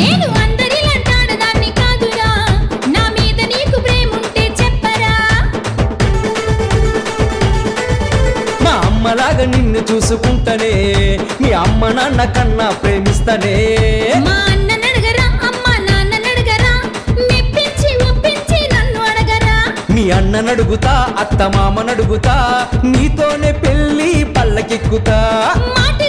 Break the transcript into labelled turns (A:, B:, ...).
A: నేను అందరిలంటాడదాన్ని కాదురా, నా మీద నీకు ప్రేముంటే చెప్పరా.
B: మా అమ్మలాగా నిన్ను చూసుకుంటనే, మీ అమ్మ నాన్న కన్నా ప్రేమిస్తనే.
A: మా అన్ననడగరా, అమ్మ నాన్ననడగరా, మెప్పించి ఒప్పించి నన్ను అడగరా.
B: మీ అన్ననడుగుతా, అత్త మామనడుగుతా, నీతోనే పెళ్ళి పల్లకెక్కుతా.
A: మాట